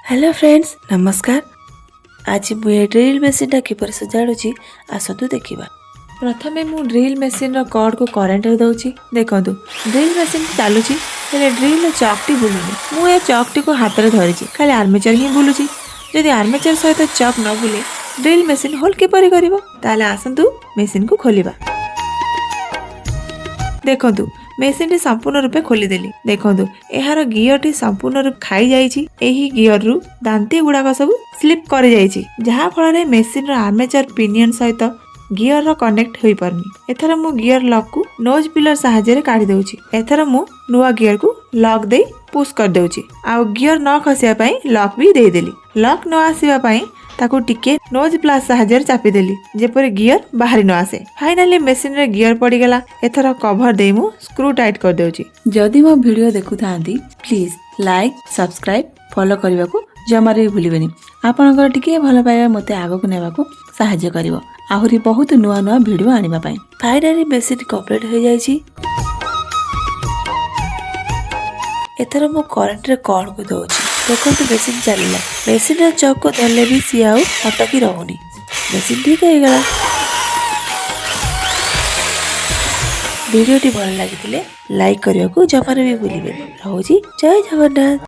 Hello friends नमस्कार। आज मुझे ड्रिल मशीन किपर सजाड़ुची आसतु देखा। प्रथमे मु ड्रिल मशीन कॉर्ड को करेन्ट दउची। देखंतु ड्रिल मशीन चलुची हेले ड्रिल चकटी बुलुनी। मु ए चकटी को हाथ रे धरिची, खाली आर्मेचर ही बुलुची। जदि आर्मेचर सहित चक न बुले ड्रिल मशीन होल किपरि करिवो? ताले आसंतु मशीन को खोलिबा। देखंतु मेसीन टी संपूर्ण रूपे खोलीदेली। देखंतु एहार गियर टी संपूर्ण रूप खाई जाइछि। एही गियर रु दांती गुड़ाक सब स्लिप कर जाइछि, जहा फल रे मेसीन रो आर्मेचर पिनियन सहित गियर रो कनेक्ट होई परनी। एथर मु गियर लॉक को नोज पिलर सहायता रे काढी देउछि। एथर मु नुवा गियर को लॉक दे पुश कर देउछि। आ गियर न खसिया पई लॉक भी दे देली। लॉक न आसीबा पई ताको टिके नोज प्लस सहायता चापी देली, जेपरि गियर बाहरी न आसे। फाइनली मशीन रे गियर पड़ी गला। एथर कवर दे मु स्क्रू टाइट कर देउछि। जदि मो वीडियो देखु थांती प्लीज लाइक सब्सक्राइब फॉलो करबा को जमारे भी भूलिबेनी। आपनकर टिके भलो पाइबा मते आगो को नेबा को सहायता करिवो। आहुरी बहुत नुआ नुआ वीडियो आनिबा पई। फाइनली मशीन कंप्लीट हो जाइछि। एथर मो करंट रे कॉर्ड को दउछि। देखो मशीन चलला। मशीन चक को धरले भी सी आउ अटकी रहुनी। मशीन ठीक है गला। वीडियो टी भल लागिथिले लाइक करिया को जमारे भी भूलिबेनी। रहउछि जय जगन्नाथ।